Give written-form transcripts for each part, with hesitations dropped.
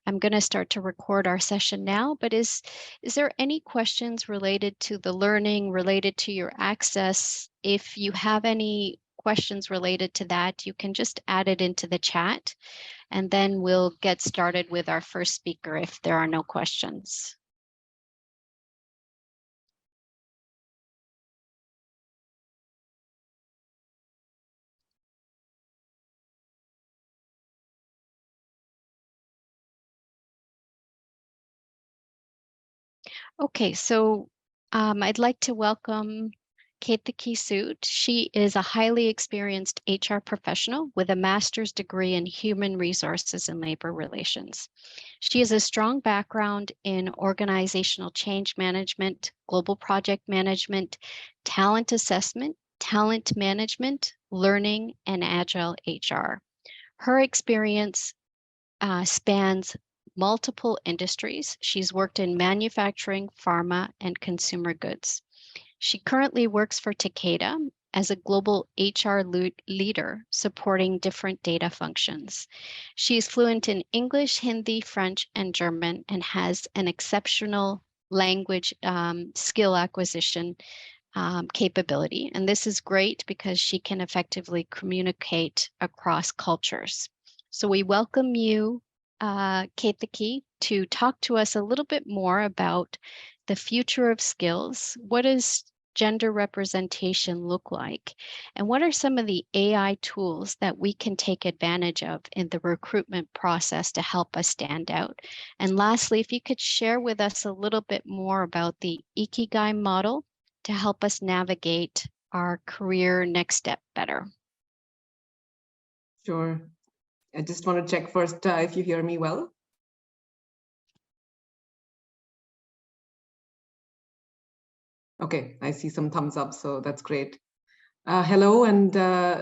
I'm going to start to record our session now, but is there any questions related to the learning, related to your access? If you have any questions related to that, you can just add it into the chat, and then we'll get started with our first speaker if there are no questions. Okay, so I'd like to welcome Ketaki Sood. She is a highly experienced HR professional with a master's degree in human resources and labor relations. She has a strong background in organizational change management, global project management, talent assessment, talent management, learning, and agile HR. Her experience spans multiple industries. She's worked in manufacturing, pharma, and consumer goods. She currently works for Takeda as a global HR leader supporting different data functions. She is fluent in English, Hindi, French, and German, and has an exceptional language skill acquisition capability. And this is great because she can effectively communicate across cultures. So we welcome you, Ketaki, to talk to us a little bit more about the future of skills. What does gender representation look like? And what are some of the AI tools that we can take advantage of in the recruitment process to help us stand out? And lastly, if you could share with us a little bit more about the Ikigai model to help us navigate our career next step better. Sure. I just want to check first if you hear me well. Okay, I see some thumbs up, so that's great. Hello, and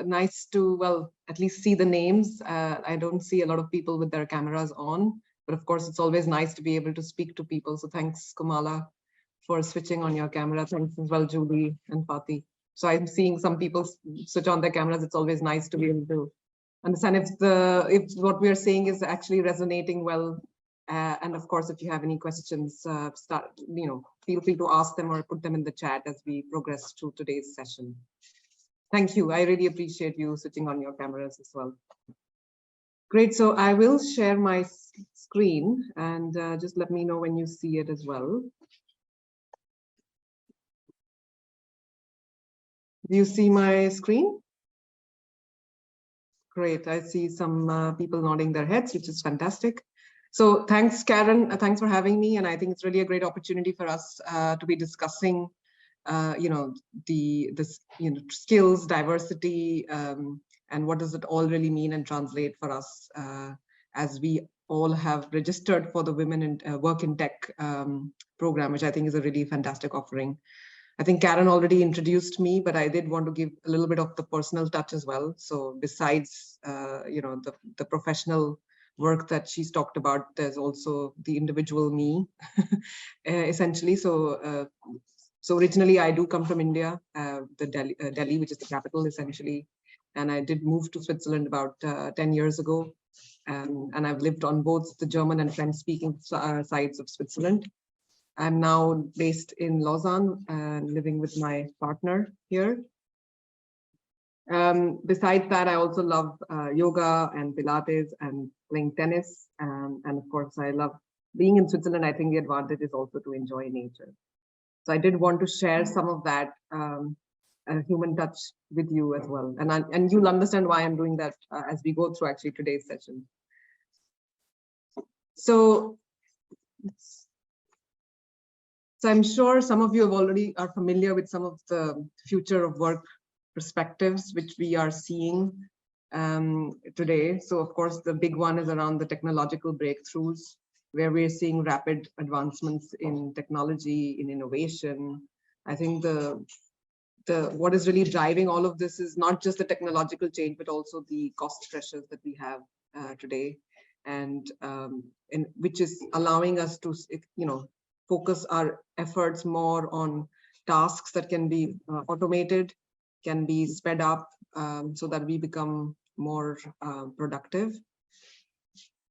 nice to, well, at least see the names. I don't see a lot of people with their cameras on, but of course, it's always nice to be able to speak to people. So thanks, Kumala, for switching on your camera. Thanks as well, Julie and Fatih. So I'm seeing some people switch on their cameras. It's always nice to be able to understand if what we are saying is actually resonating well. And of course, if you have any questions, feel free to ask them or put them in the chat as we progress through today's session. Thank you. I really appreciate you switching on your cameras as well. Great. So I will share my screen, and just let me know when you see it as well. Do you see my screen? Great. I see some people nodding their heads, which is fantastic. So thanks, Karen. Thanks for having me. And I think it's really a great opportunity for us to be discussing, skills, diversity, and what does it all really mean and translate for us as we all have registered for the Women in Work in Tech program, which I think is a really fantastic offering. I think Karen already introduced me, but I did want to give a little bit of the personal touch as well. So besides, the professional work that she's talked about, there's also the individual me, essentially. So originally I do come from India, Delhi, which is the capital essentially. And I did move to Switzerland about 10 years ago. And I've lived on both the German and French speaking sides of Switzerland. I'm now based in Lausanne and living with my partner here. Besides that, I also love yoga and Pilates and playing tennis. And of course, I love being in Switzerland. I think the advantage is also to enjoy nature. So I did want to share some of that human touch with you as well. And you'll understand why I'm doing that as we go through actually today's session. So I'm sure some of you have already are familiar with some of the future of work perspectives, which we are seeing today. So of course, the big one is around the technological breakthroughs, where we're seeing rapid advancements in technology, in innovation. I think what is really driving all of this is not just the technological change, but also the cost pressures that we have today, and which is allowing us to, focus our efforts more on tasks that can be automated, can be sped up, so that we become more productive.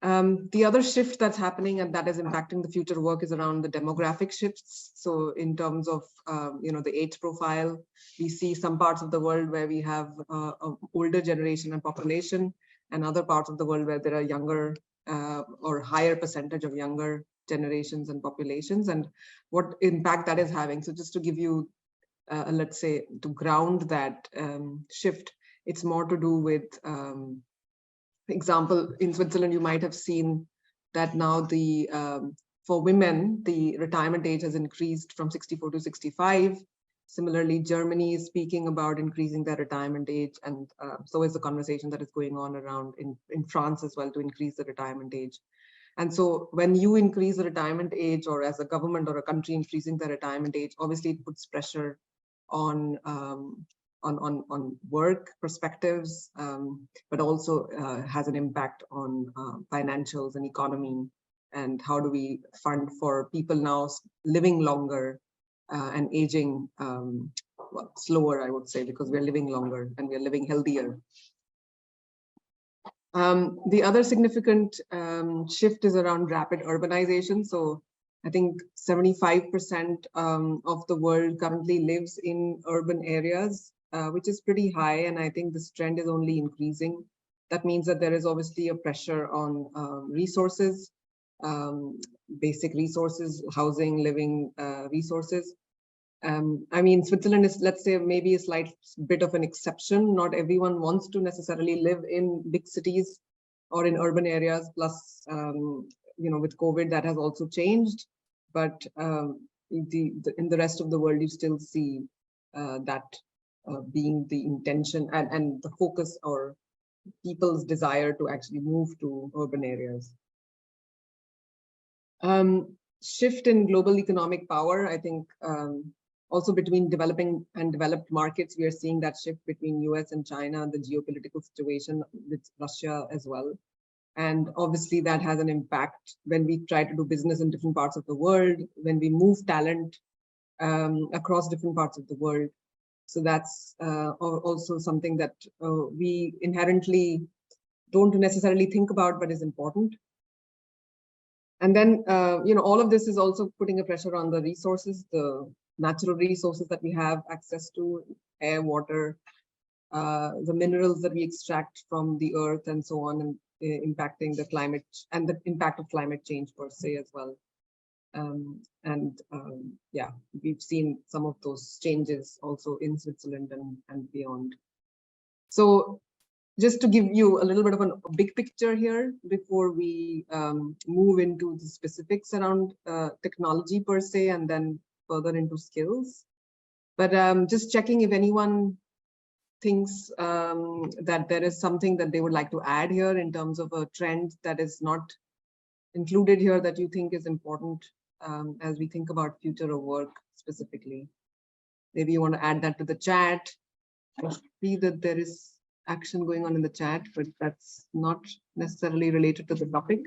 The other shift that's happening and that is impacting the future work is around the demographic shifts. So in terms of the age profile, we see some parts of the world where we have an older generation and population, and other parts of the world where there are younger or higher percentage of younger generations and populations, and what impact that is having. So just to give you, let's say, to ground that shift, it's more to do with example, in Switzerland, you might have seen that now the for women, the retirement age has increased from 64 to 65. Similarly, Germany is speaking about increasing their retirement age, and so is the conversation that is going on around in France as well to increase the retirement age. And so when you increase the retirement age, or as a government or a country increasing the retirement age, obviously it puts pressure on work perspectives, but also has an impact on financials and economy, and how do we fund for people now living longer and aging well, slower, I would say, because we're living longer and we're living healthier. The other significant shift is around rapid urbanization. So I think 75% of the world currently lives in urban areas, which is pretty high. And I think this trend is only increasing. That means that there is obviously a pressure on resources, basic resources, housing, living resources. I mean, Switzerland is, let's say, maybe a slight bit of an exception. Not everyone wants to necessarily live in big cities or in urban areas. Plus, with COVID, that has also changed. But in the rest of the world, you still see that being the intention and the focus, or people's desire to actually move to urban areas. Shift in global economic power, I think. Also between developing and developed markets, we are seeing that shift between US and China, the geopolitical situation with Russia as well. And obviously that has an impact when we try to do business in different parts of the world, when we move talent across different parts of the world. So that's also something that we inherently don't necessarily think about, but is important. And then, all of this is also putting a pressure on the resources, the natural resources that we have access to, air, water, the minerals that we extract from the earth and so on, and impacting the climate and the impact of climate change per se as well. Yeah, we've seen some of those changes also in Switzerland and beyond. So just to give you a little bit of a big picture here before we move into the specifics around technology per se, and then further into skills. But just checking if anyone thinks that there is something that they would like to add here in terms of a trend that is not included here that you think is important as we think about future of work specifically. Maybe you want to add that to the chat. I see that there is action going on in the chat, but that's not necessarily related to the topic.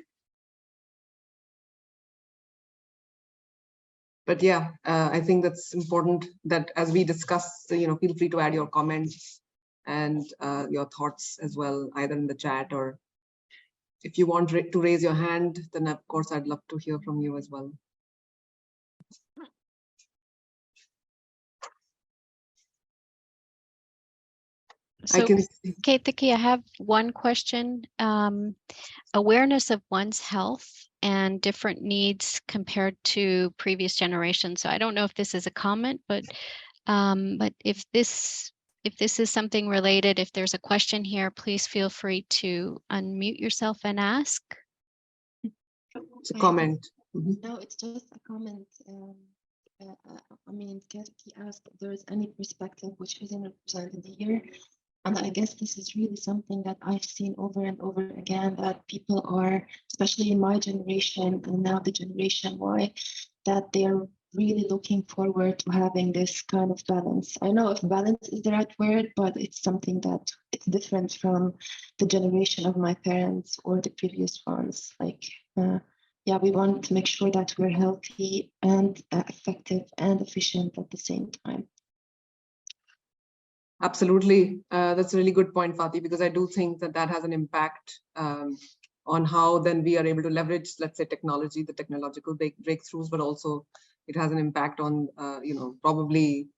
But yeah, I think that's important that as we discuss, feel free to add your comments and your thoughts as well, either in the chat, or if you want to raise your hand, then of course I'd love to hear from you as well. So, Ketaki, I have one question. Awareness of one's health and different needs compared to previous generations. So I don't know if this is a comment, but if this is something related, if there's a question here, please feel free to unmute yourself and ask. It's a comment. No, it's just a comment. I mean, Ketaki asked if there is any perspective which isn't represented here. And I guess this is really something that I've seen over and over again, that people are, especially in my generation and now the generation Y, that they're really looking forward to having this kind of balance. I know if balance is the right word, but it's something that it's different from the generation of my parents or the previous ones. Like, yeah, we want to make sure that we're healthy and effective and efficient at the same time. Absolutely. That's a really good point, Fatih, because I do think that that has an impact on how then we are able to leverage, let's say, technology, the technological breakthroughs, but also it has an impact on, probably,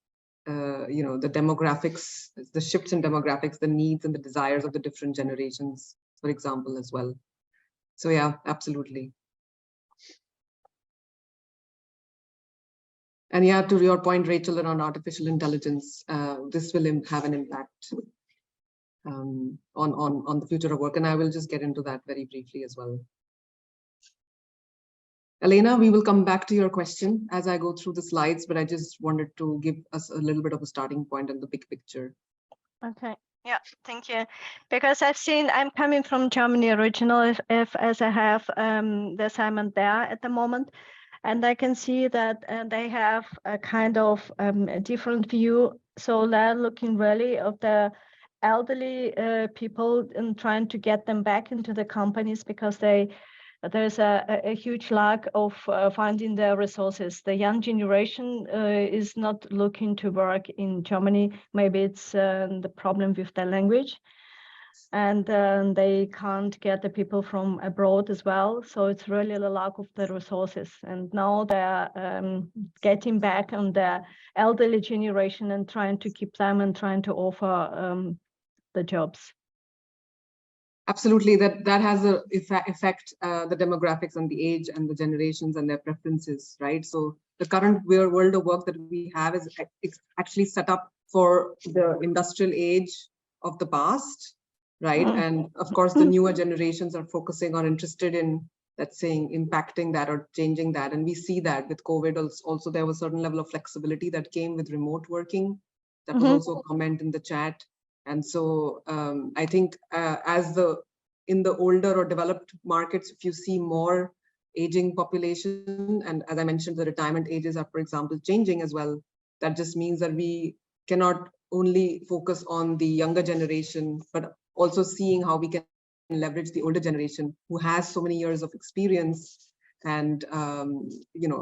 the demographics, the shifts in demographics, the needs and the desires of the different generations, for example, as well. So yeah, absolutely. And yeah, to your point, Rachel, around artificial intelligence, this will have an impact on the future of work. And I will just get into that very briefly as well. Elena, we will come back to your question as I go through the slides, but I just wanted to give us a little bit of a starting point and the big picture. Okay. Yeah, thank you. Because I'm coming from Germany originally, as I have the assignment there at the moment, and I can see that they have a kind of a different view. So they're looking really at the elderly people and trying to get them back into the companies because there's a huge lack of finding the resources. The young generation is not looking to work in Germany. Maybe it's the problem with the language, and they can't get the people from abroad as well. So it's really the lack of the resources. And now they're getting back on the elderly generation and trying to keep them and trying to offer the jobs. Absolutely, that has a effect the demographics and the age and the generations and their preferences, right? So the current world of work that we have is actually set up for the industrial age of the past, right? And of course, the newer generations are focusing on interested in, let's say, impacting that or changing that. And we see that with COVID also, there was a certain level of flexibility that came with remote working. That was also a comment in the chat. And so I think in the older or developed markets, if you see more aging population, and as I mentioned, the retirement ages are, for example, changing as well, that just means that we cannot only focus on the younger generation, but also seeing how we can leverage the older generation who has so many years of experience and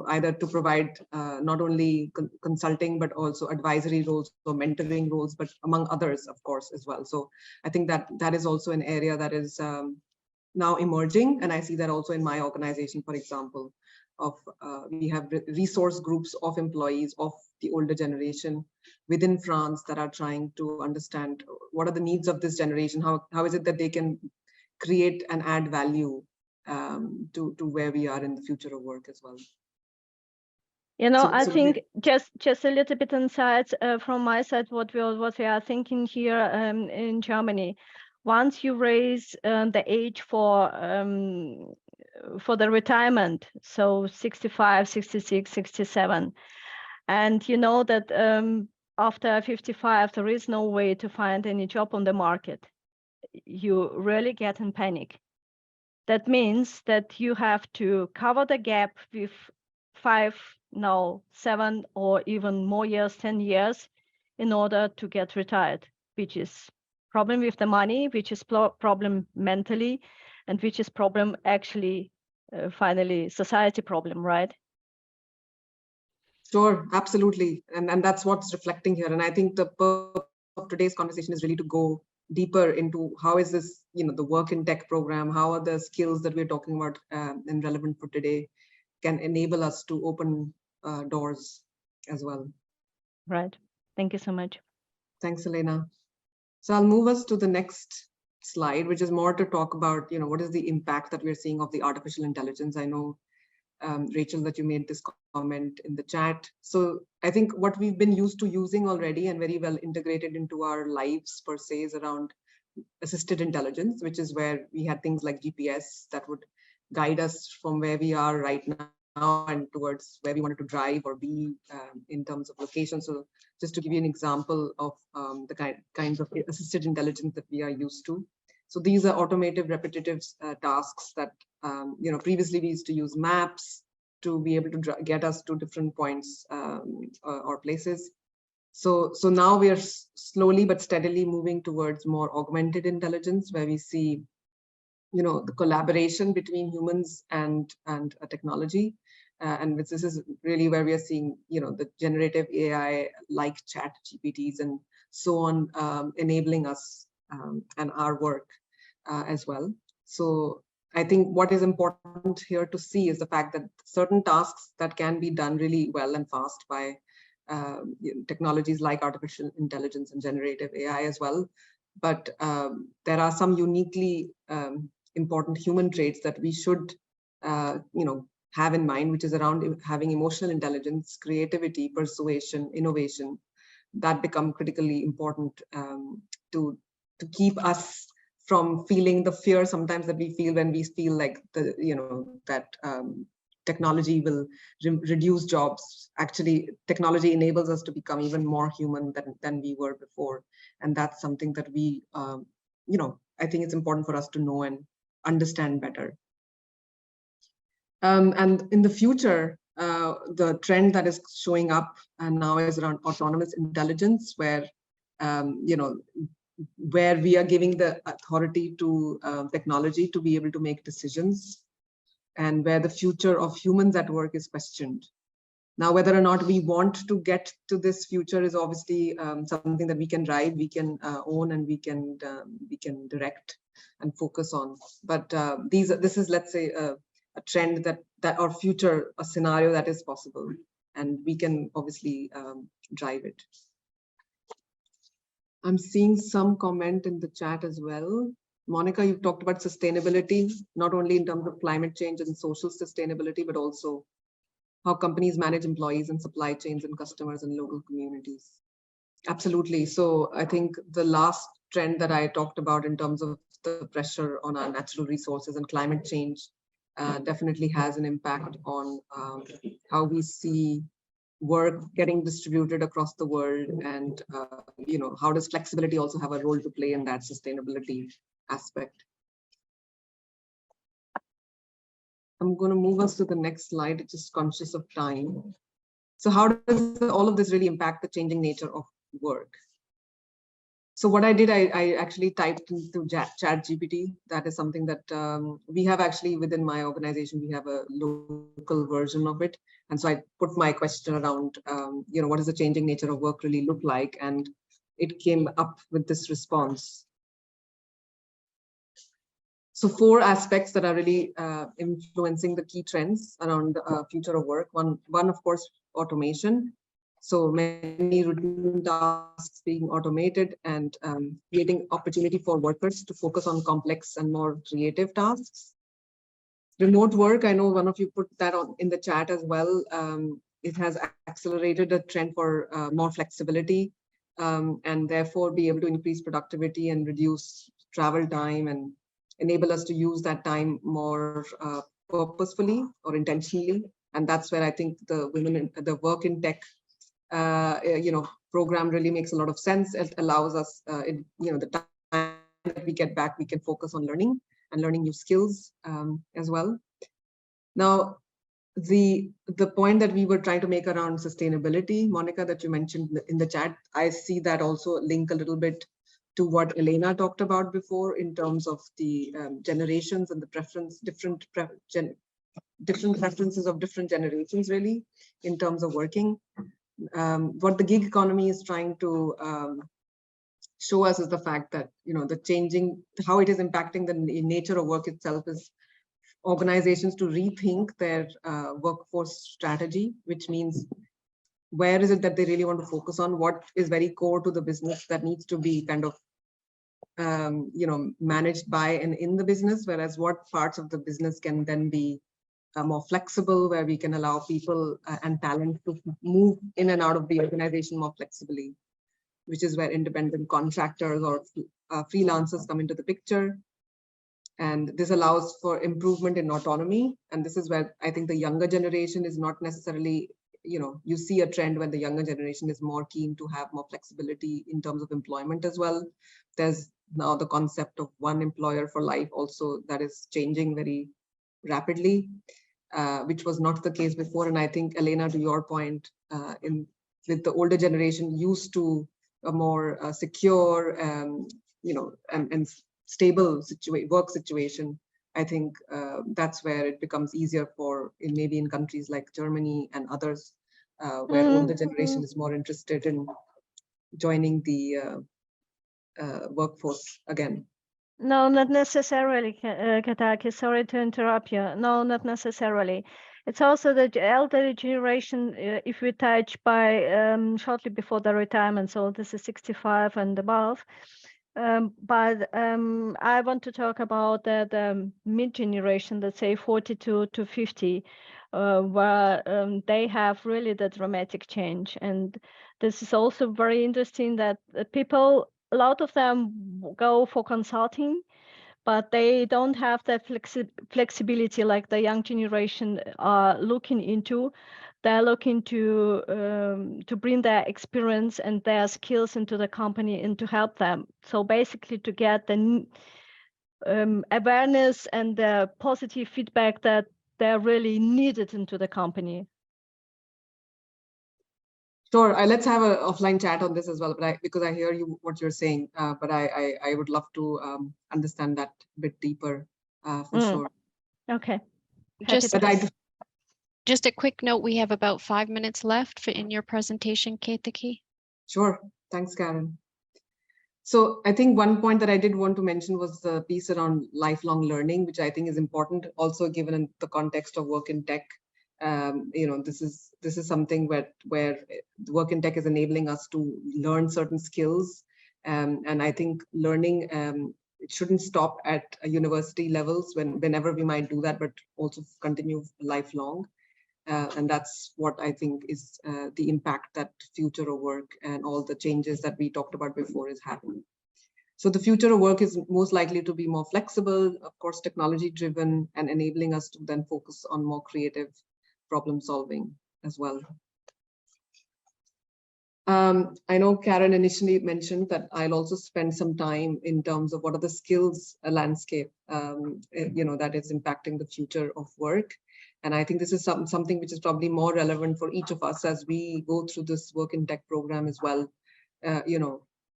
either to provide not only consulting but also advisory roles or mentoring roles, but among others, of course, as well. So I think that is also an area that is now emerging, and I see that also in my organization, for example, we have resource groups of employees of the older generation within France that are trying to understand what are the needs of this generation, how is it that they can create and add value to where we are in the future of work as well. I think just a little bit insights from my side, what we are thinking here in Germany. Once you raise the age for the retirement, so 65, 66, 67, and you know that after 55, there is no way to find any job on the market, you really get in panic. That means that you have to cover the gap with 5, now 7 or even more years, 10 years, in order to get retired, which is problem with the money, which is problem mentally, and which is problem actually, finally, society problem, right? Sure, absolutely. And that's what's reflecting here. And I think the purpose of today's conversation is really to go deeper into how is this, the work in tech program, how are the skills that we're talking about and relevant for today can enable us to open doors as well. Right. Thank you so much. Thanks, Elena. So I'll move us to the next slide, which is more to talk about, what is the impact that we're seeing of the artificial intelligence. I know, Rachel, that you made this comment in the chat. So I think what we've been used to using already and very well integrated into our lives per se is around assisted intelligence, which is where we had things like GPS that would guide us from where we are right now and towards where we wanted to drive or be in terms of location. So just to give you an example of the kinds of assisted intelligence that we are used to. So these are automated, repetitive tasks that, previously we used to use maps to be able to get us to different points or places. So now we are slowly but steadily moving towards more augmented intelligence, where we see, the collaboration between humans and a technology. And this is really where we are seeing, the generative AI like chat GPTs and so on, enabling us and our work as well. So I think what is important here to see is the fact that certain tasks that can be done really well and fast by technologies like artificial intelligence and generative AI as well. But there are some uniquely important human traits that we should, have in mind, which is around having emotional intelligence, creativity, persuasion, innovation, that become critically important to keep us from feeling the fear sometimes that we feel when we feel like that technology will reduce jobs. Actually, technology enables us to become even more human than we were before, and that's something that we, I think it's important for us to know and understand better. And in the future, the trend that is showing up now is around autonomous intelligence, where where we are giving the authority to technology to be able to make decisions, and where the future of humans at work is questioned. Now, whether or not we want to get to this future is obviously something that we can drive, we can own, and we can direct and focus on. But this is, let's say, a trend that or future, a scenario that is possible, and we can obviously drive it. I'm seeing some comment in the chat as well. Monica, you've talked about sustainability, not only in terms of climate change and social sustainability, but also how companies manage employees and supply chains and customers and local communities. Absolutely. So I think the last trend that I talked about in terms of the pressure on our natural resources and climate change definitely has an impact on how we see work getting distributed across the world, and how does flexibility also have a role to play in that sustainability aspect. I'm going to move us to the next slide, just conscious of time. So how does all of this really impact the changing nature of work? So what I did, I actually typed into ChatGPT. That is something that we have actually within my organization. We have a local version of it. And so I put my question around, what does the changing nature of work really look like? And it came up with this response. So 4 aspects that are really influencing the key trends around the future of work. One, of course, automation. So many routine tasks being automated and creating opportunity for workers to focus on complex and more creative tasks. Remote work, I know one of you put that on in the chat as well. It has accelerated a trend for more flexibility and therefore be able to increase productivity and reduce travel time and enable us to use that time more purposefully or intentionally. And that's where I think the women in the work in tech program really makes a lot of sense. It allows us, the time that we get back, we can focus on learning and learning new skills as well. Now, the point that we were trying to make around sustainability, Monica, that you mentioned in the chat, I see that also link a little bit to what Elena talked about before in terms of the generations and the different preferences of different generations, really, in terms of working. What the gig economy is trying to show us is the fact that, the changing, how it is impacting the nature of work itself is organizations to rethink their workforce strategy, which means where is it that they really want to focus on, what is very core to the business that needs to be kind of, managed by and in the business, whereas what parts of the business can then be more flexible, where we can allow people and talent to move in and out of the organization more flexibly, which is where independent contractors or freelancers come into the picture. And this allows for improvement in autonomy. And this is where I think the younger generation is not necessarily, you see a trend when the younger generation is more keen to have more flexibility in terms of employment as well. There's now the concept of one employer for life also that is changing very rapidly, which was not the case before. And I think, Elena, to your point, with the older generation used to a more secure, and stable work situation, I think that's where it becomes easier for maybe in countries like Germany and others, where older generation is more interested in joining the workforce again. No, not necessarily, Ketaki. Sorry to interrupt you. No, not necessarily. It's also the elderly generation, if we touch by shortly before the retirement, so this is 65 and above. But I want to talk about the mid-generation, let's say 42 to 50, where they have really the dramatic change. And this is also very interesting that people, a lot of them go for consulting, but they don't have that flexibility like the young generation are looking into. They're looking to bring their experience and their skills into the company and to help them. So basically to get the awareness and the positive feedback that they're really needed into the company. Sure, let's have an offline chat on this as well, but because I hear you what you're saying, but I would love to understand that a bit deeper for sure. Okay. Just a quick note, we have about 5 minutes left in your presentation, Ketaki. Sure, thanks, Karen. So I think one point that I did want to mention was the piece around lifelong learning, which I think is important, also given in the context of work in tech. This is something where work in tech is enabling us to learn certain skills, and I think learning it shouldn't stop at university levels whenever we might do that, but also continue lifelong. And that's what I think is the impact that future of work and all the changes that we talked about before is having. So the future of work is most likely to be more flexible, of course, technology driven, and enabling us to then focus on more creative problem solving as well. I know Karen initially mentioned that I'll also spend some time in terms of what are the skills landscape, that is impacting the future of work. And I think this is something which is probably more relevant for each of us as we go through this work in tech program as well.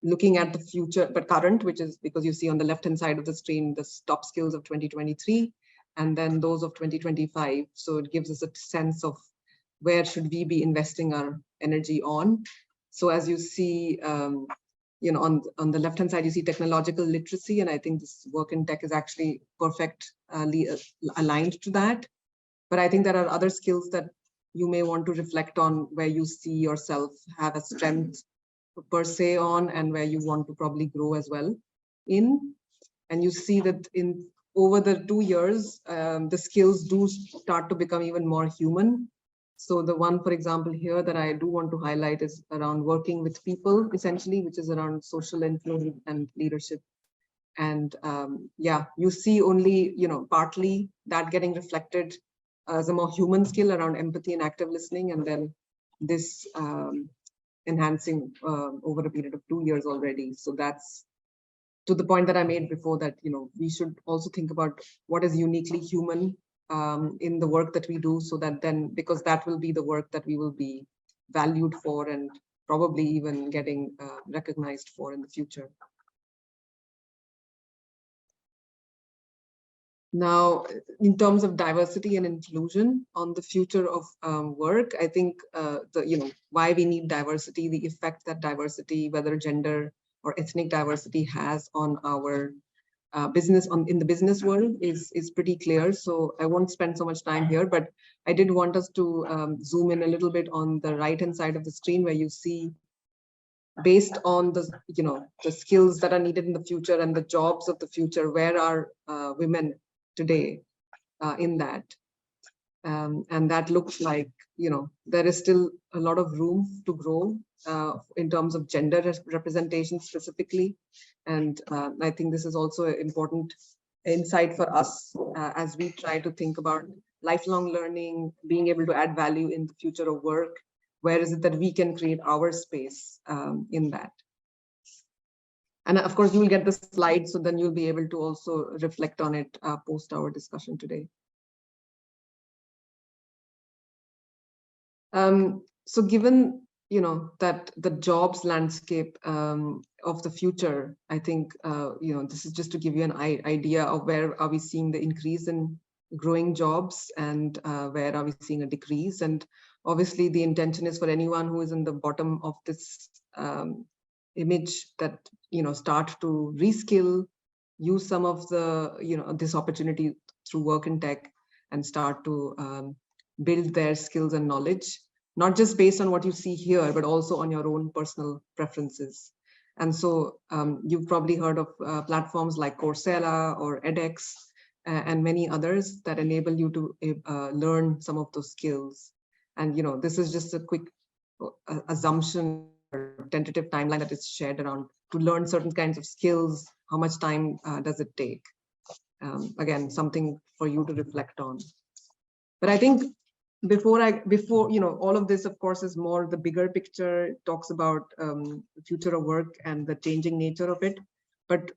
Looking at the future, but current, which is because you see on the left-hand side of the screen, the top skills of 2023, and then those of 2025. So it gives us a sense of where should we be investing our energy on. So as you see, on the left-hand side, you see technological literacy, and I think this work in tech is actually perfectly aligned to that. But I think there are other skills that you may want to reflect on where you see yourself have a strength per se on, and where you want to probably grow as well in. And you see that over the 2 years, the skills do start to become even more human. So the one, for example, here that I do want to highlight is around working with people, essentially, which is around social influence and leadership. And you see only, partly that getting reflected as a more human skill around empathy and active listening, and then this enhancing over a period of 2 years already. So that's to the point that I made before, that we should also think about what is uniquely human in the work that we do, so that then, because that will be the work that we will be valued for and probably even getting recognized for in the future. Now, in terms of diversity and inclusion on the future of work, I think why we need diversity, the effect that diversity, whether gender or ethnic diversity, has on our business in the business world is pretty clear. So I won't spend so much time here, but I did want us to zoom in a little bit on the right-hand side of the screen, where you see, based on the the skills that are needed in the future and the jobs of the future, where are women today in that, and that looks like there is still a lot of room to grow in terms of gender representation specifically. And I think this is also an important insight for us as we try to think about lifelong learning, being able to add value in the future of work. Where is it that we can create our space in that? And of course, you will get the slides, so then you'll be able to also reflect on it post our discussion today. So given that the jobs landscape of the future, I think this is just to give you an idea of where are we seeing the increase in growing jobs, and where are we seeing a decrease. And obviously the intention is for anyone who is in the bottom of this image that start to reskill, use some of the, this opportunity through work in tech and start to build their skills and knowledge, not just based on what you see here, but also on your own personal preferences. And so you've probably heard of platforms like Coursera or edX and many others that enable you to learn some of those skills. And this is just a quick assumption or tentative timeline that is shared around to learn certain kinds of skills. How much time does it take? Again, something for you to reflect on. But I think before all of this, of course, is more the bigger picture. It talks about the future of work and the changing nature of it. But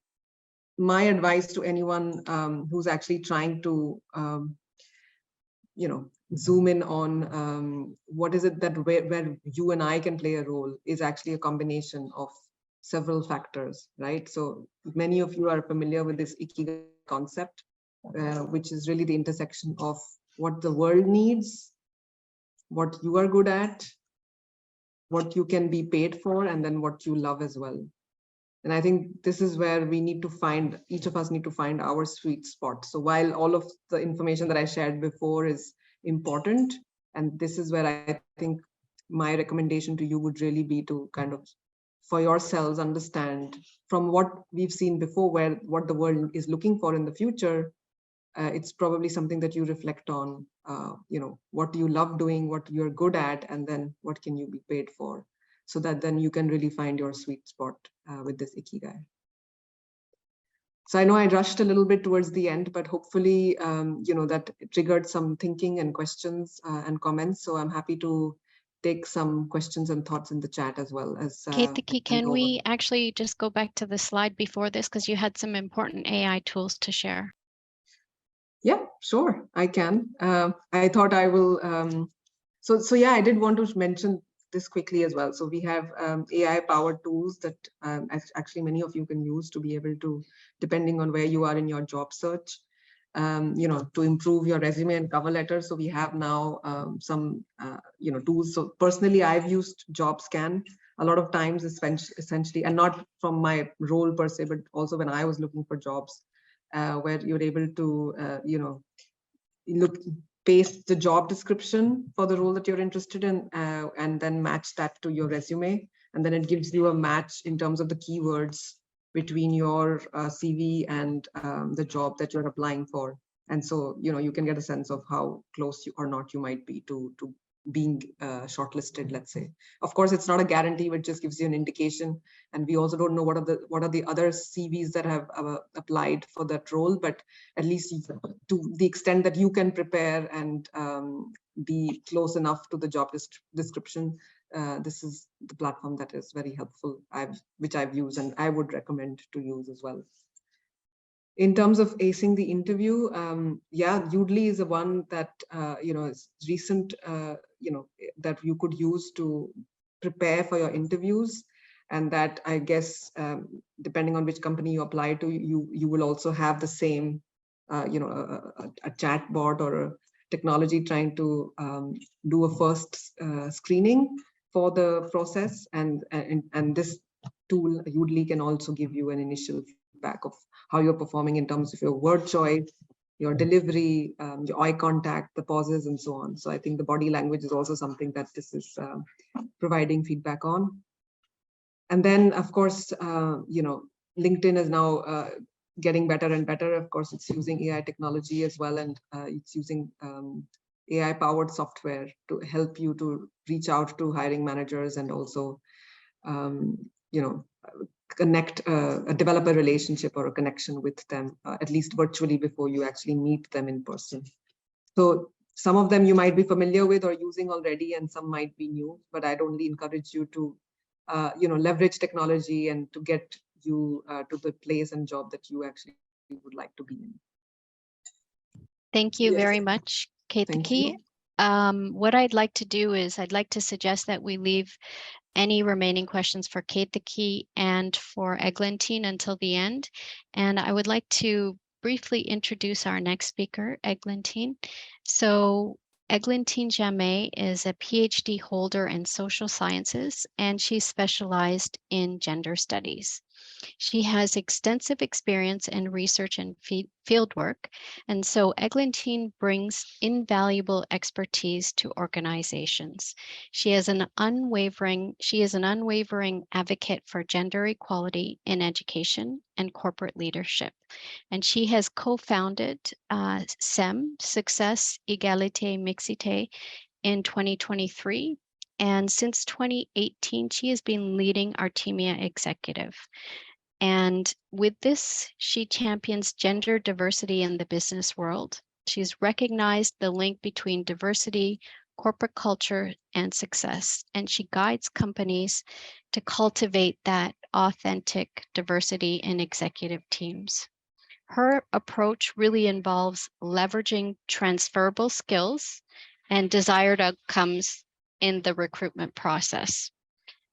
my advice to anyone who's actually trying to zoom in on what is it that where you and I can play a role is actually a combination of several factors, right? So many of you are familiar with this Ikigai concept, which is really the intersection of what the world needs, what you are good at, what you can be paid for, and then what you love as well. And I think this is where we need to find, each of us need to find our sweet spot. So while all of the information that I shared before is important, and this is where I think my recommendation to you would really be to kind of, for yourselves, understand from what we've seen before, what the world is looking for in the future. It's probably something that you reflect on, what do you love doing, what you're good at, and then what can you be paid for, so that then you can really find your sweet spot with this Ikigai. So I know I rushed a little bit towards the end, but hopefully, that triggered some thinking and questions and comments. So I'm happy to take some questions and thoughts in the chat as well as. Ketaki, can we actually just go back to the slide before this, because you had some important AI tools to share? Yeah, sure, I can. I thought I will. So yeah, I did want to mention this quickly as well. So we have AI-powered tools that actually many of you can use to be able to, depending on where you are in your job search, to improve your resume and cover letter. So we have now some tools. So personally, I've used JobScan a lot of times, essentially, and not from my role per se, but also when I was looking for jobs. Where you're able to, paste the job description for the role that you're interested in, and then match that to your resume. And then it gives you a match in terms of the keywords between your CV and the job that you're applying for. And so, you can get a sense of how close or not you might be to being shortlisted, let's say. Of course, it's not a guarantee, but just gives you an indication. And we also don't know what are the other CVs that have applied for that role, but at least to the extent that you can prepare and be close enough to the job description, this is the platform that is very helpful, which I've used and I would recommend to use as well. In terms of acing the interview, yeah, Udly is the one that is recent, that you could use to prepare for your interviews, and that I guess depending on which company you apply to, you will also have the same, a chat bot or a technology trying to do a first screening for the process, and this tool Udly can also give you an initial feedback of how you're performing in terms of your word choice, your delivery, your eye contact, the pauses, and so on. So I think the body language is also something that this is providing feedback on. And then, of course, LinkedIn is now getting better and better. Of course, it's using AI technology as well, and it's using AI-powered software to help you to reach out to hiring managers and also, connect, develop a relationship or a connection with them, at least virtually, before you actually meet them in person. So some of them you might be familiar with or using already, and some might be new, but I'd only encourage you to, leverage technology and to get you to the place and job that you actually would like to be in. Thank you very much, Ketaki. What I'd like to do is I'd like to suggest that we leave any remaining questions for Ketaki and for Eglantine until the end. And I would like to briefly introduce our next speaker, Eglantine. So Eglantine Jamet is a PhD holder in social sciences, and she's specialized in gender studies. She has extensive experience in research and fieldwork, and so Eglantine brings invaluable expertise to organizations. She is an unwavering advocate for gender equality in education and corporate leadership. And she has co-founded SEM, Succès, Egalité, Mixité, in 2023. And since 2018, she has been leading Artemia Executive. And with this, she champions gender diversity in the business world. She's recognized the link between diversity, corporate culture, and success. And she guides companies to cultivate that authentic diversity in executive teams. Her approach really involves leveraging transferable skills and desired outcomes in the recruitment process.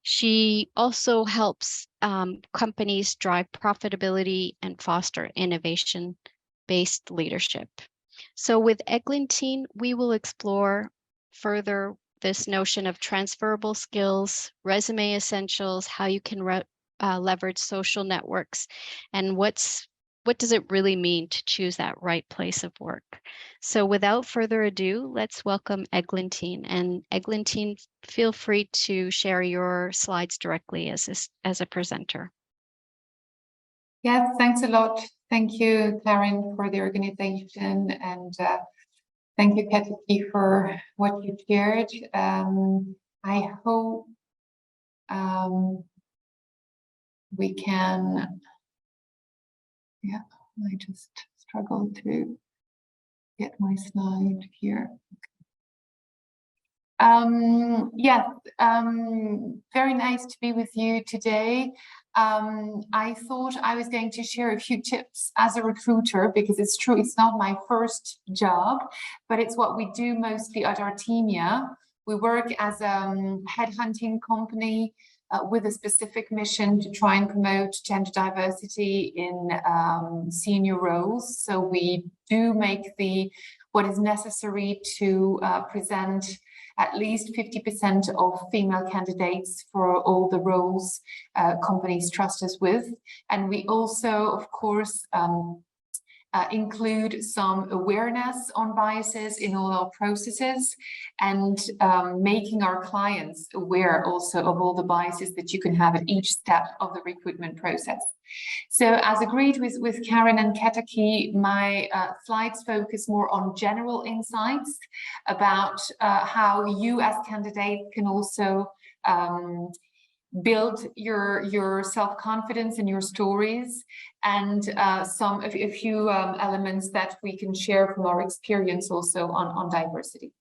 She also helps companies drive profitability and foster innovation-based leadership. So with Eglantine, we will explore further this notion of transferable skills, resume essentials, how you can leverage social networks, and what does it really mean to choose that right place of work? So without further ado, let's welcome Eglantine. And Eglantine, feel free to share your slides directly as a presenter. Yes, thanks a lot. Thank you, Karen, for the organization, and thank you, Ketaki, for what you shared. I hope we can. Yeah, I just struggle to get my slide here. Yes, very nice to be with you today. I thought I was going to share a few tips as a recruiter, because it's true, it's not my first job, but it's what we do mostly at Artemia. We work as a headhunting company with a specific mission to try and promote gender diversity in senior roles. So we do make what is necessary to present at least 50% of female candidates for all the roles companies trust us with. And we also, of course, include some awareness on biases in all our processes, and making our clients aware also of all the biases that you can have at each step of the recruitment process. So as agreed with Karen and Ketaki, my slides focus more on general insights about how you as candidates can also build your self-confidence in your stories, and a few elements that we can share from our experience also on diversity.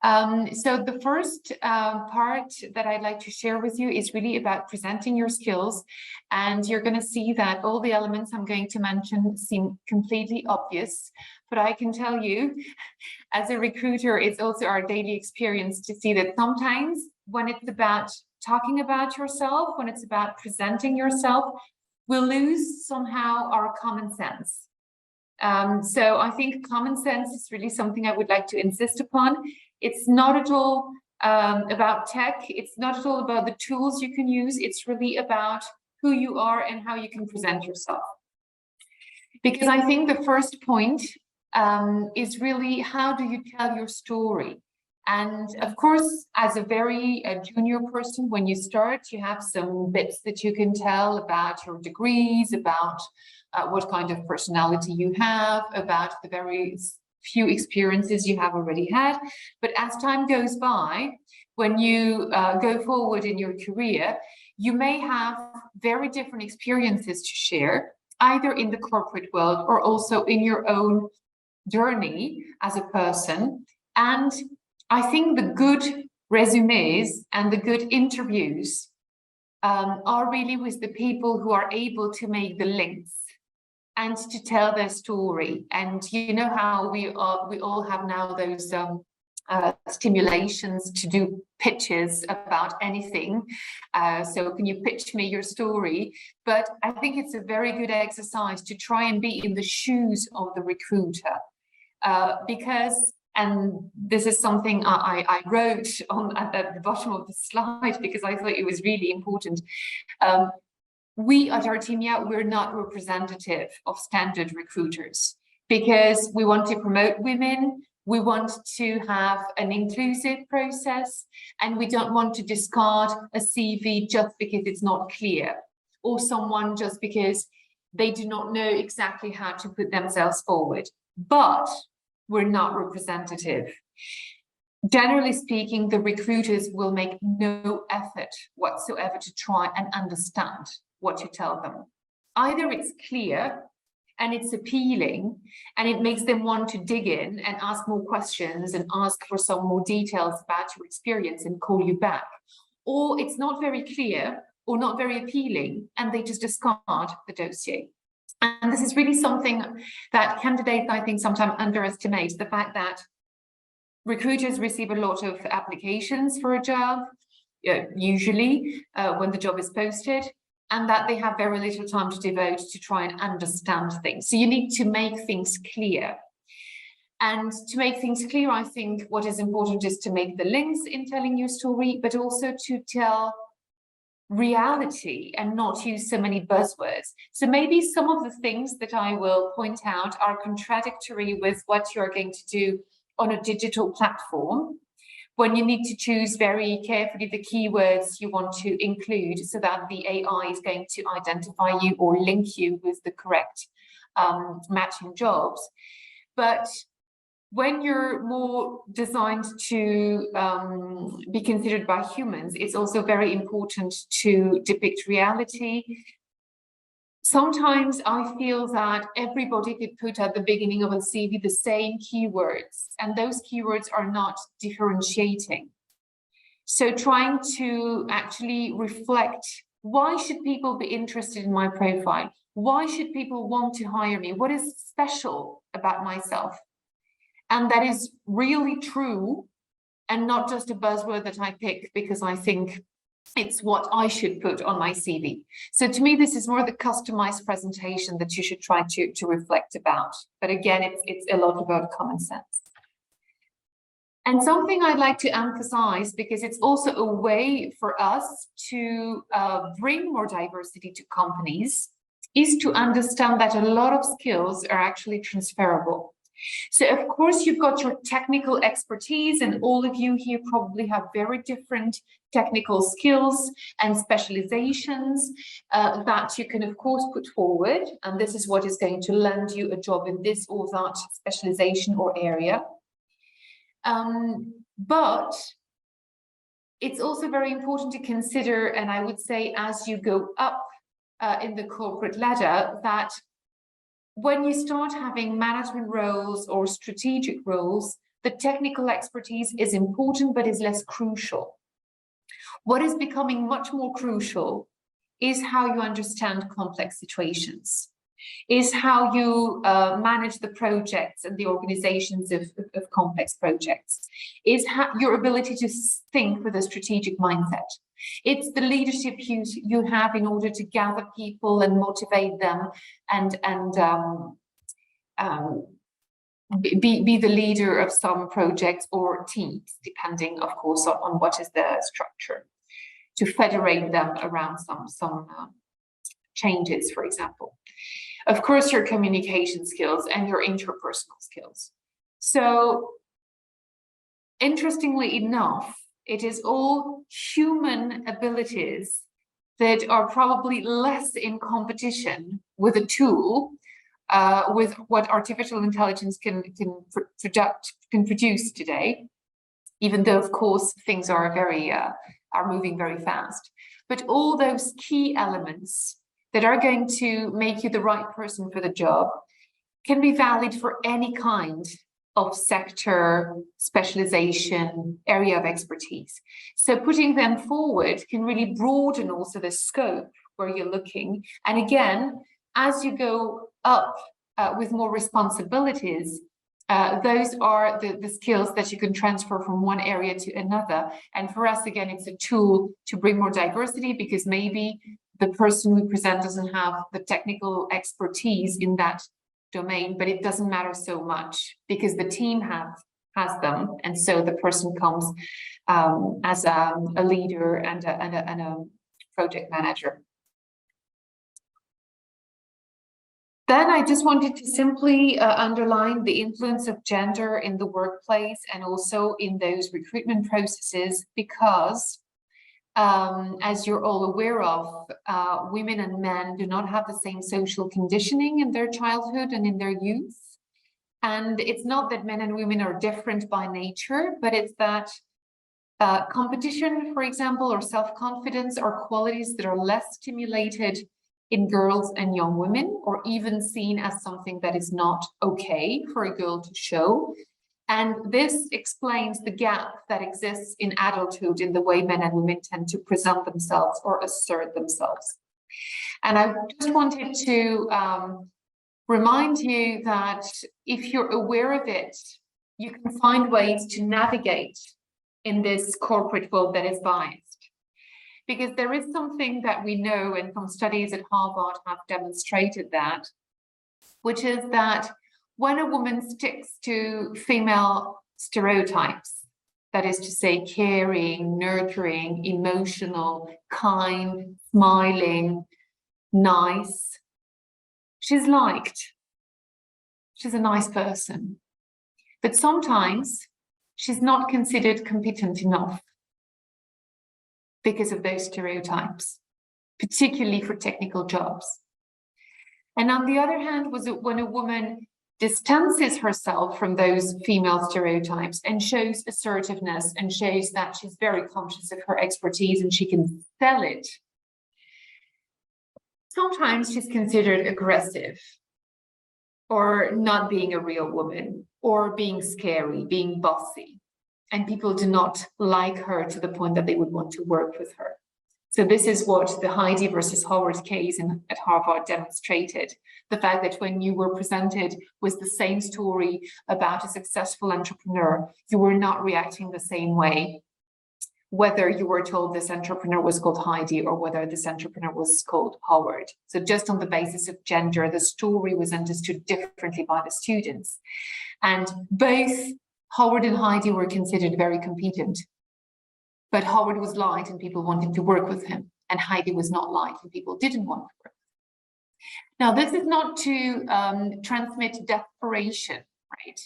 So the first part that I'd like to share with you is really about presenting your skills, and you're going to see that all the elements I'm going to mention seem completely obvious, but I can tell you as a recruiter, it's also our daily experience to see that sometimes when it's about talking about yourself, when it's about presenting yourself, we'll lose somehow our common sense. So I think common sense is really something I would like to insist upon. It's not at all about tech. It's not at all about the tools you can use. It's really about who you are and how you can present yourself. Because I think the first point is really, how do you tell your story? And of course, as a very junior person, when you start, you have some bits that you can tell about your degrees, about what kind of personality you have, about the very few experiences you have already had. But as time goes by, when you go forward in your career, you may have very different experiences to share, either in the corporate world or also in your own journey as a person. And I think the good resumes and the good interviews are really with the people who are able to make the links and to tell their story. And you know how we all have now those stimulations to do pitches about anything. So can you pitch me your story? But I think it's a very good exercise to try and be in the shoes of the recruiter, because, and this is something I wrote at the bottom of the slide because I thought it was really important. we at Artemia, we're not representative of standard recruiters because we want to promote women, we want to have an inclusive process, and we don't want to discard a CV just because it's not clear, or someone just because they do not know exactly how to put themselves forward. But we're not representative. Generally speaking, the recruiters will make no effort whatsoever to try and understand what you tell them. Either it's clear and it's appealing and it makes them want to dig in and ask more questions and ask for some more details about your experience and call you back, or it's not very clear or not very appealing and they just discard the dossier. And this is really something that candidates, I think, sometimes underestimate, the fact that recruiters receive a lot of applications for a job, usually when the job is posted, and that they have very little time to devote to try and understand things. So you need to make things clear. And to make things clear, I think what is important is to make the links in telling your story, but also to tell reality and not use so many buzzwords. So maybe some of the things that I will point out are contradictory with what you're going to do on a digital platform, when you need to choose very carefully the keywords you want to include so that the AI is going to identify you or link you with the correct matching jobs. But when you're more designed to be considered by humans, it's also very important to depict reality. Sometimes I feel that everybody could put at the beginning of a CV the same keywords, and those keywords are not differentiating. So trying to actually reflect, why should people be interested in my profile? Why should people want to hire me? What is special about myself? And that is really true and not just a buzzword that I pick because I think it's what I should put on my CV. So to me, this is more the customized presentation that you should try to reflect about. But again, it's a lot about common sense. And something I'd like to emphasize, because it's also a way for us to bring more diversity to companies, is to understand that a lot of skills are actually transferable. So of course, you've got your technical expertise, and all of you here probably have very different technical skills and specializations that you can, of course, put forward. And this is what is going to land you a job in this or that specialization or area. But it's also very important to consider, and I would say as you go up in the corporate ladder, that when you start having management roles or strategic roles, the technical expertise is important, but is less crucial. What is becoming much more crucial is how you understand complex situations, is how you manage the projects and the organizations of complex projects, is your ability to think with a strategic mindset. It's the leadership you have in order to gather people and motivate them and be the leader of some projects or teams, depending, of course, on what is the structure, to federate them around some changes, for example. Of course, your communication skills and your interpersonal skills. So, interestingly enough, it is all human abilities that are probably less in competition with a tool, with what artificial intelligence can produce today, even though, of course, things are moving very fast. But all those key elements that are going to make you the right person for the job can be valid for any kind of sector, specialization, area of expertise. So putting them forward can really broaden also the scope where you're looking. And again, as you go up with more responsibilities, those are the skills that you can transfer from one area to another. And for us, again, it's a tool to bring more diversity, because maybe the person we present doesn't have the technical expertise in that domain, but it doesn't matter so much because the team has them, and so the person comes as a leader and a project manager. Then I just wanted to simply underline the influence of gender in the workplace and also in those recruitment processes, because as you're all aware of, women and men do not have the same social conditioning in their childhood and in their youth. And it's not that men and women are different by nature, but it's that competition, for example, or self-confidence are qualities that are less stimulated in girls and young women, or even seen as something that is not okay for a girl to show. And this explains the gap that exists in adulthood in the way men and women tend to present themselves or assert themselves. And I just wanted to remind you that if you're aware of it, you can find ways to navigate in this corporate world that is biased. Because there is something that we know, and some studies at Harvard have demonstrated that, which is that when a woman sticks to female stereotypes, that is to say, caring, nurturing, emotional, kind, smiling, nice, she's liked. She's a nice person. But sometimes she's not considered competent enough because of those stereotypes, particularly for technical jobs. And on the other hand, when a woman distances herself from those female stereotypes and shows assertiveness and shows that she's very conscious of her expertise and she can sell it, sometimes she's considered aggressive or not being a real woman or being scary, being bossy. And people do not like her to the point that they would want to work with her. So this is what the Heidi versus Howard case at Harvard demonstrated. The fact that when you were presented with the same story about a successful entrepreneur, you were not reacting the same way, whether you were told this entrepreneur was called Heidi or whether this entrepreneur was called Howard. So just on the basis of gender, the story was understood differently by the students. And both Howard and Heidi were considered very competent, but Howard was liked and people wanted to work with him, and Heidi was not liked and people didn't want to work. Now, this is not to transmit desperation, right?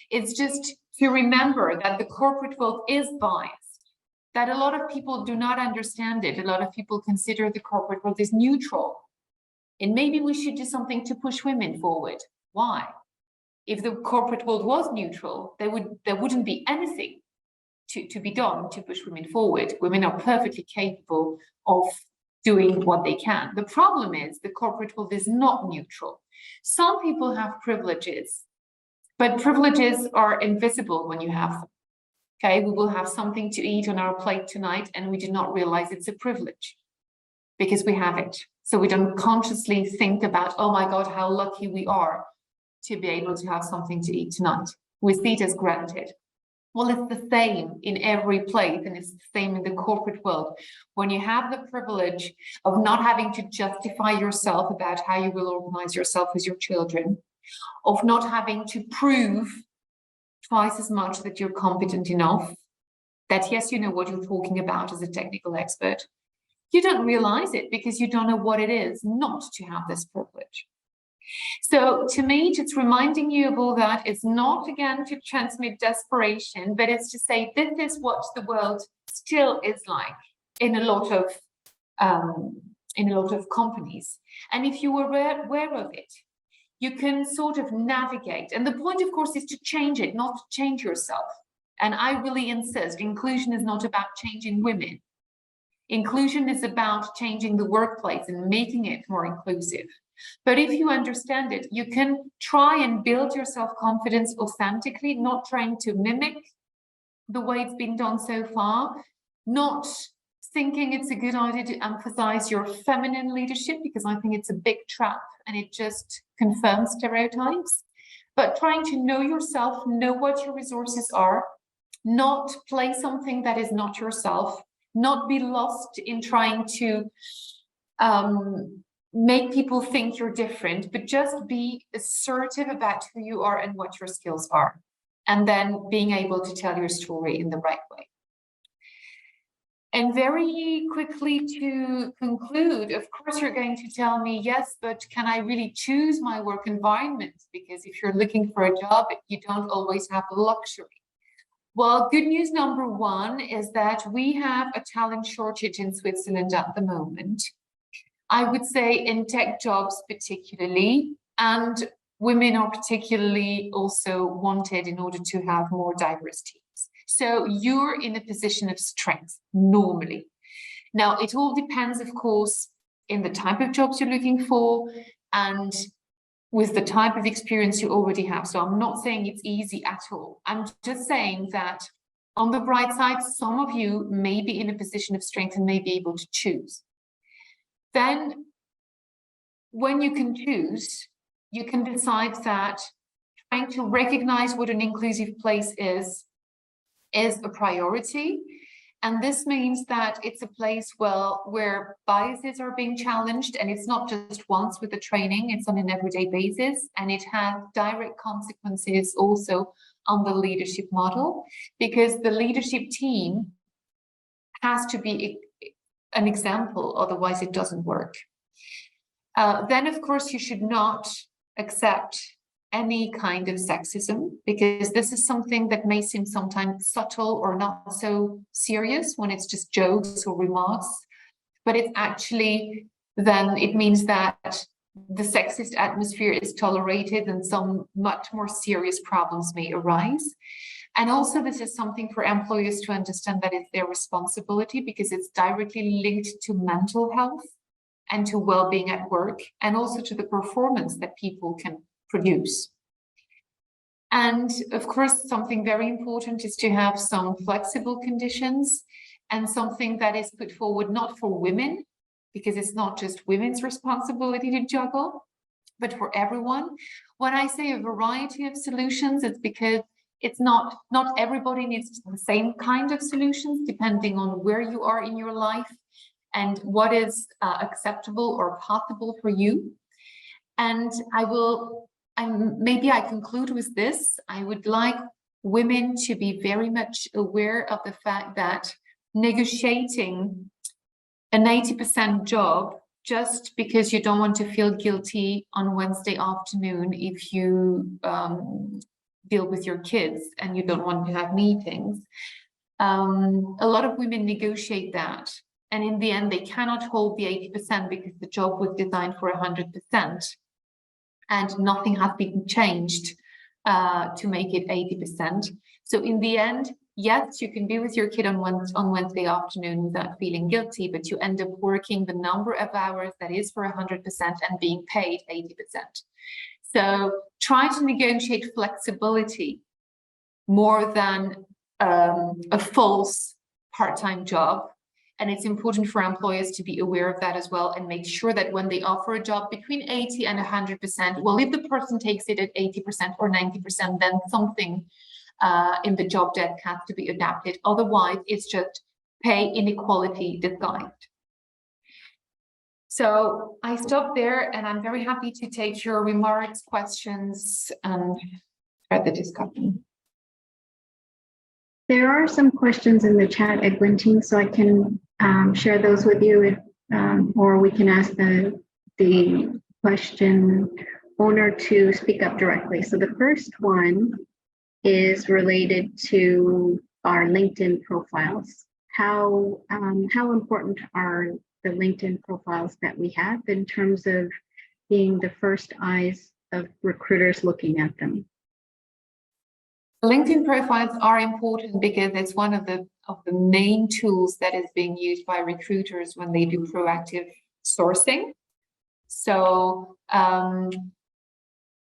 It's just to remember that the corporate world is biased, that a lot of people do not understand it. A lot of people consider the corporate world is neutral, and maybe we should do something to push women forward. Why? If the corporate world was neutral, there wouldn't be anything to be done to push women forward. Women are perfectly capable of doing what they can. The problem is the corporate world is not neutral. Some people have privileges, but privileges are invisible when you have them. Okay, we will have something to eat on our plate tonight and we do not realize it's a privilege because we have it. So we don't consciously think about, oh my God, how lucky we are to be able to have something to eat tonight. We see it as granted. Well, it's the same in every place, and it's the same in the corporate world. When you have the privilege of not having to justify yourself about how you will organize yourself with your children, of not having to prove twice as much that you're competent enough, that yes, you know what you're talking about as a technical expert, you don't realize it because you don't know what it is not to have this privilege. So to me, just reminding you of all that is not, again, to transmit desperation, but it's to say this is what the world still is like in a lot of companies. And if you were aware of it, you can sort of navigate. And the point, of course, is to change it, not to change yourself. And I really insist, inclusion is not about changing women. Inclusion is about changing the workplace and making it more inclusive. But if you understand it, you can try and build your self-confidence authentically, not trying to mimic the way it's been done so far, not thinking it's a good idea to emphasize your feminine leadership, because I think it's a big trap and it just confirms stereotypes, but trying to know yourself, know what your resources are, not play something that is not yourself, not be lost in trying to make people think you're different, but just be assertive about who you are and what your skills are, and then being able to tell your story in the right way. And very quickly to conclude, of course, you're going to tell me, yes, but can I really choose my work environment? Because if you're looking for a job, you don't always have the luxury. Well, good news number one is that we have a talent shortage in Switzerland at the moment. I would say in tech jobs particularly, and women are particularly also wanted in order to have more diverse teams. So you're in a position of strength normally. Now, it all depends, of course, in the type of jobs you're looking for and with the type of experience you already have. So I'm not saying it's easy at all. I'm just saying that on the bright side, some of you may be in a position of strength and may be able to choose. Then when you can choose, you can decide that trying to recognize what an inclusive place is a priority. And this means that it's a place, well, where biases are being challenged, and it's not just once with the training, it's on an everyday basis, and it has direct consequences also on the leadership model, because the leadership team has to be an example, otherwise it doesn't work. Then, of course, you should not accept any kind of sexism, because this is something that may seem sometimes subtle or not so serious when it's just jokes or remarks, but it's actually, then it means that the sexist atmosphere is tolerated and some much more serious problems may arise. And also this is something for employers to understand that it's their responsibility, because it's directly linked to mental health and to well-being at work, and also to the performance that people can produce. And of course, something very important is to have some flexible conditions, and something that is put forward not for women, because it's not just women's responsibility to juggle, but for everyone. When I say a variety of solutions, it's because it's not everybody needs the same kind of solutions, depending on where you are in your life and what is acceptable or possible for you. And maybe I conclude with this. I would like women to be very much aware of the fact that negotiating an 80% job just because you don't want to feel guilty on Wednesday afternoon if you deal with your kids and you don't want to have meetings. A lot of women negotiate that. And in the end, they cannot hold the 80% because the job was designed for 100%. And nothing has been changed to make it 80%. So in the end, yes, you can be with your kid on Wednesday afternoon without feeling guilty, but you end up working the number of hours that is for 100% and being paid 80%. So try to negotiate flexibility more than a false part-time job. And it's important for employers to be aware of that as well, and make sure that when they offer a job between 80 and 100%, well, if the person takes it at 80% or 90%, then something in the job desk has to be adapted. Otherwise, it's just pay inequality disguised. So I stop there, and I'm very happy to take your remarks, questions, and start the discussion. There are some questions in the chat, Eglantine, so I can share those with you, or we can ask the question owner to speak up directly. So the first one is related to our LinkedIn profiles. How important are the LinkedIn profiles that we have in terms of being the first eyes of recruiters looking at them? LinkedIn profiles are important because it's one of the main tools that is being used by recruiters when they do proactive sourcing. So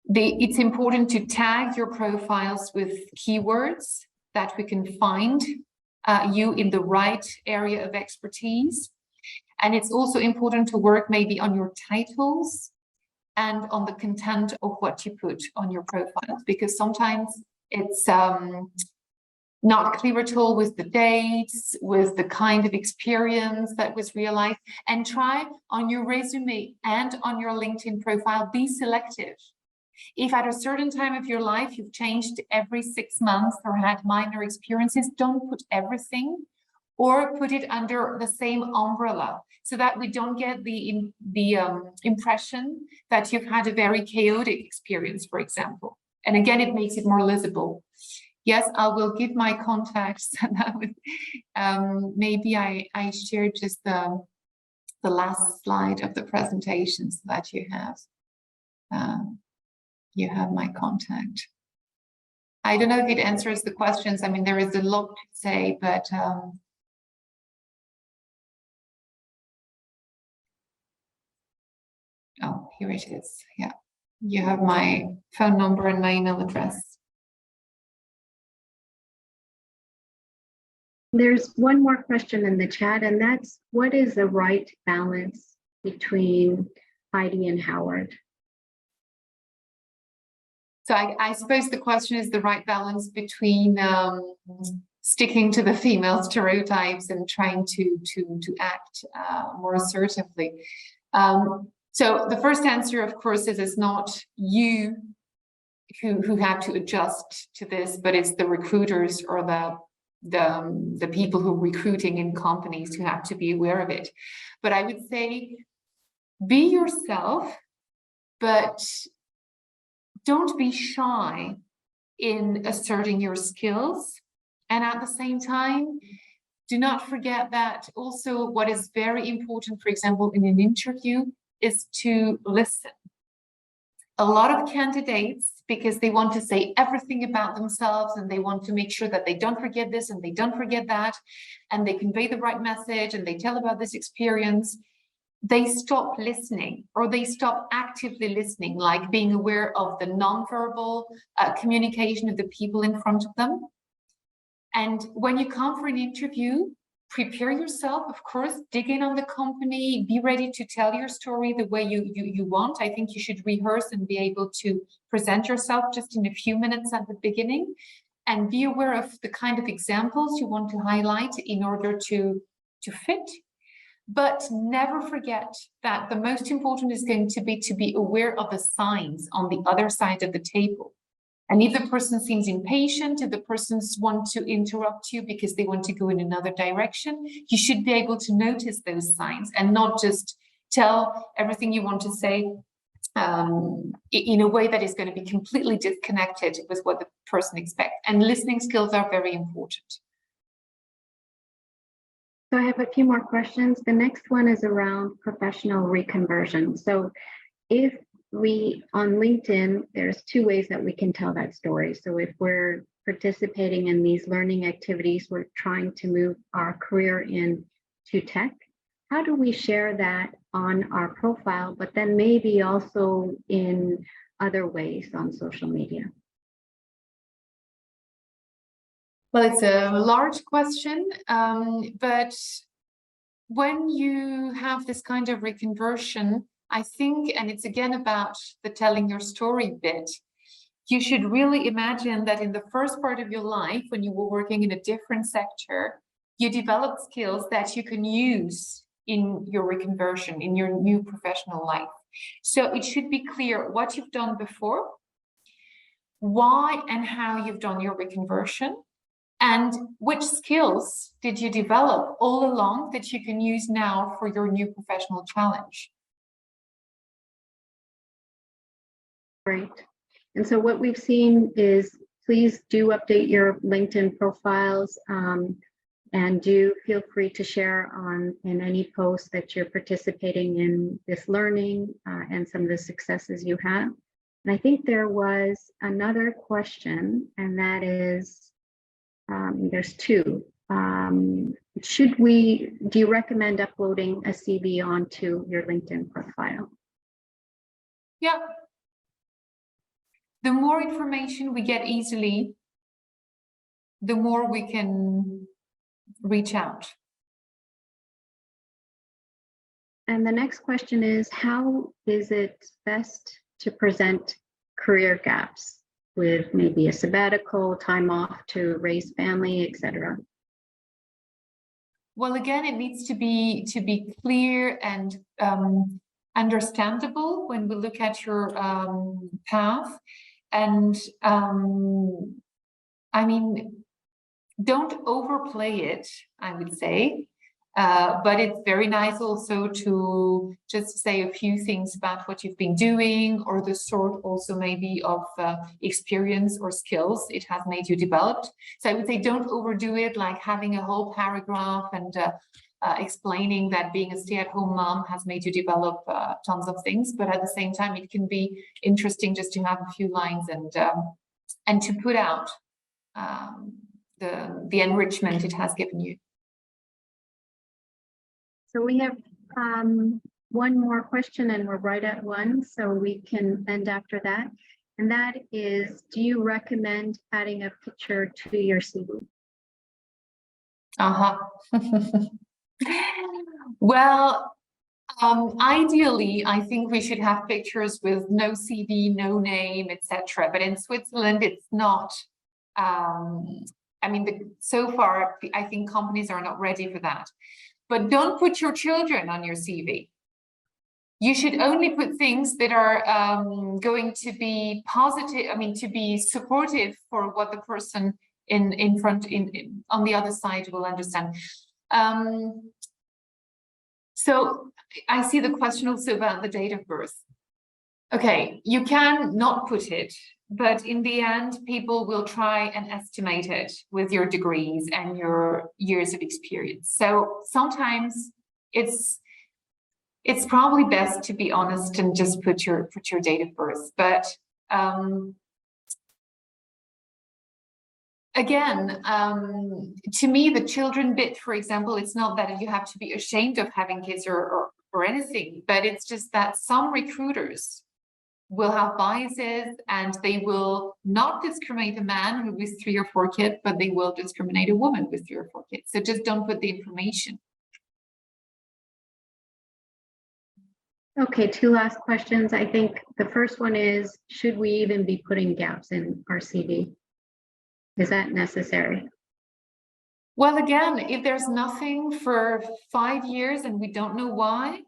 it's important to tag your profiles with keywords that we can find you in the right area of expertise. And it's also important to work maybe on your titles and on the content of what you put on your profiles, because sometimes it's not clear at all with the dates, with the kind of experience that was realized. And try on your resume and on your LinkedIn profile, be selective. If at a certain time of your life you've changed every 6 months or had minor experiences, don't put everything. or put it under the same umbrella so that we don't get the impression that you've had a very chaotic experience, for example. And again, it makes it more visible. Yes, I will give my contacts. Maybe I share just the last slide of the presentation so that you have my contact. I don't know if it answers the questions. I mean, there is a lot to say, but oh, here it is. Yeah, you have my phone number and my email address. There's one more question in the chat, and that's, what is the right balance between Heidi and Howard? So I suppose the question is the right balance between sticking to the female stereotypes and trying to act more assertively. So the first answer, of course, is it's not you who have to adjust to this, but it's the recruiters or the people who are recruiting in companies who have to be aware of it. But I would say, be yourself, but don't be shy in asserting your skills. And at the same time, do not forget that also what is very important, for example, in an interview, is to listen. A lot of candidates, because they want to say everything about themselves and they want to make sure that they don't forget this and they don't forget that, and they convey the right message and they tell about this experience, they stop listening, or they stop actively listening, like being aware of the nonverbal communication of the people in front of them. And when you come for an interview, prepare yourself, of course, dig in on the company, be ready to tell your story the way you want. I think you should rehearse and be able to present yourself just in a few minutes at the beginning, and be aware of the kind of examples you want to highlight in order to fit. But never forget that the most important is going to be aware of the signs on the other side of the table. And if the person seems impatient, if the persons want to interrupt you because they want to go in another direction, you should be able to notice those signs and not just tell everything you want to say in a way that is going to be completely disconnected with what the person expects. And listening skills are very important. So I have a few more questions. The next one is around professional reconversion. So if on LinkedIn, there's two ways that we can tell that story. So if we're participating in these learning activities, we're trying to move our career into tech, how do we share that on our profile, but then maybe also in other ways on social media? Well, it's a large question, but when you have this kind of reconversion, I think, and it's again about the telling your story bit, you should really imagine that in the first part of your life, when you were working in a different sector, you developed skills that you can use in your reconversion, in your new professional life. So it should be clear what you've done before, why and how you've done your reconversion, and which skills did you develop all along that you can use now for your new professional challenge. Great. And so what we've seen is, please do update your LinkedIn profiles, and do feel free to share in any post that you're participating in this learning and some of the successes you have. And I think there was another question, and that is, there's two. Do you recommend uploading a CV onto your LinkedIn profile? Yeah. The more information we get easily, the more we can reach out. And the next question is, how is it best to present career gaps with maybe a sabbatical, time off to raise family, etc.? Well, again, it needs to be clear and understandable when we look at your path. And I mean, don't overplay it, I would say. But it's very nice also to just say a few things about what you've been doing, or the sort also maybe of experience or skills it has made you developed. So I would say don't overdo it, like having a whole paragraph and explaining that being a stay-at-home mom has made you develop tons of things. But at the same time, it can be interesting just to have a few lines and to put out the enrichment it has given you. So we have one more question and we're right at one, so we can end after that. And that is, do you recommend adding a picture to your CV? Well, ideally, I think we should have pictures with no CV, no name, etc. But in Switzerland, it's not. I mean, so far, I think companies are not ready for that. But don't put your children on your CV. You should only put things that are going to be positive, I mean, to be supportive for what the person in front, on the other side will understand. So I see the question also about the date of birth. Okay, you can not put it, but in the end, people will try and estimate it with your degrees and your years of experience. So sometimes it's probably best to be honest and just put your date of birth. But again, to me, the children bit, for example, it's not that you have to be ashamed of having kids or anything, but it's just that some recruiters will have biases and they will not discriminate a man who with 3 or 4 kids, but they will discriminate a woman with 3 or 4 kids. So just don't put the information. Okay, 2 last questions. I think the first one is, should we even be putting gaps in our CV? Is that necessary? Well, again, if there's nothing for 5 years and we don't know why,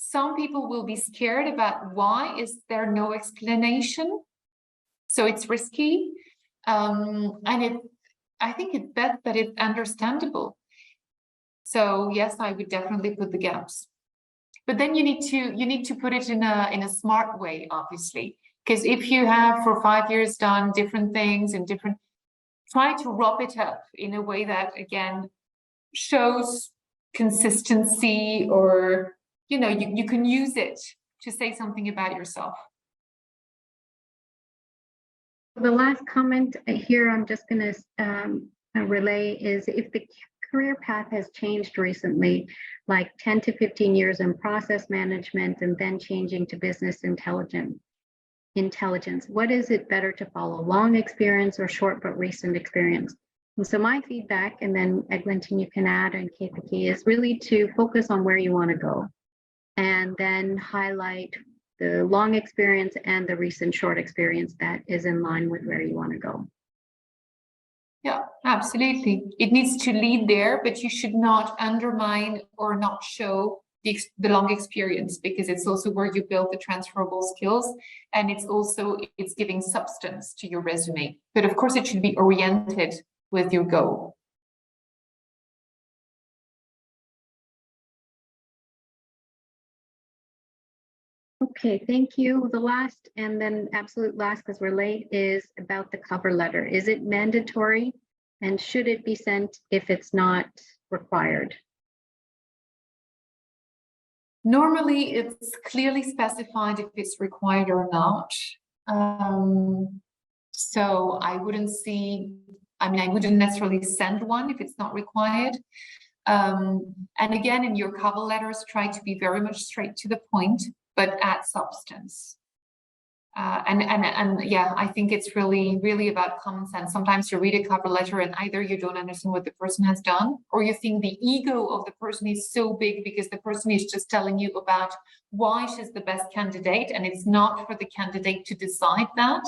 some people will be scared about why is there no explanation. So it's risky. And I think it's best that it's understandable. So yes, I would definitely put the gaps. But then you need to put it in a smart way, obviously. Because if you have for 5 years done different things and try to wrap it up in a way that again shows consistency, or you can use it to say something about yourself. The last comment here I'm just going to relay is, if the career path has changed recently, like 10 to 15 years in process management and then changing to business intelligence, what is it better to follow, long experience or short but recent experience? And so my feedback, and then Eglantine you can add, and Ketaki, is really to focus on where you want to go and then highlight the long experience and the recent short experience that is in line with where you want to go. Yeah, absolutely. It needs to lead there, but you should not undermine or not show the long experience, because it's also where you build the transferable skills, and it's giving substance to your resume. But of course, it should be oriented with your goal. Okay, thank you. The last, and then absolute last, because we're late, is about the cover letter. Is it mandatory, and should it be sent if it's not required? Normally, it's clearly specified if it's required or not. So I wouldn't necessarily send one if it's not required. And again, in your cover letters, try to be very much straight to the point, but add substance. And yeah, I think it's really about common sense. Sometimes you read a cover letter and either you don't understand what the person has done, or you think the ego of the person is so big because the person is just telling you about why she's the best candidate, and it's not for the candidate to decide that.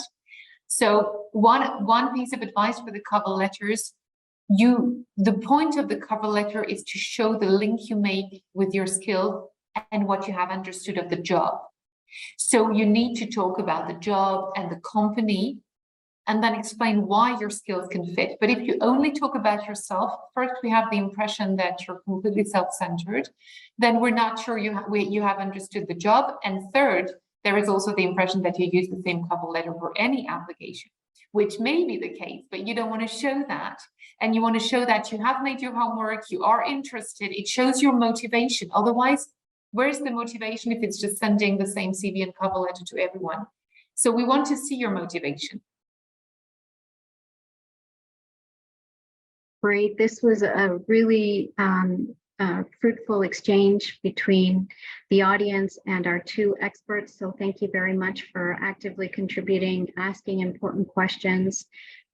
So one piece of advice for the cover letters, the point of the cover letter is to show the link you make with your skill and what you have understood of the job. So you need to talk about the job and the company and then explain why your skills can fit. But if you only talk about yourself, first we have the impression that you're completely self-centered, then we're not sure you have understood the job. And third, there is also the impression that you use the same cover letter for any application, which may be the case, but you don't want to show that. And you want to show that you have made your homework, you are interested, it shows your motivation. Otherwise, where's the motivation if it's just sending the same CV and cover letter to everyone? So we want to see your motivation. Great. This was a really fruitful exchange between the audience and our two experts. So thank you very much for actively contributing, asking important questions.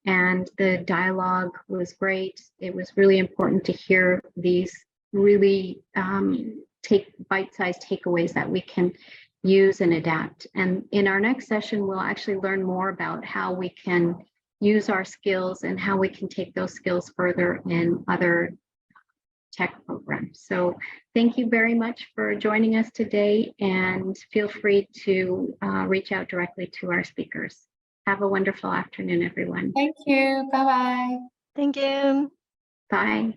And the dialogue was great. It was really important to hear these really bite-sized takeaways that we can use and adapt. And in our next session, we'll actually learn more about how we can use our skills and how we can take those skills further in other tech programs. So thank you very much for joining us today, and feel free to reach out directly to our speakers. Have a wonderful afternoon, everyone. Thank you. Bye-bye. Thank you. Bye.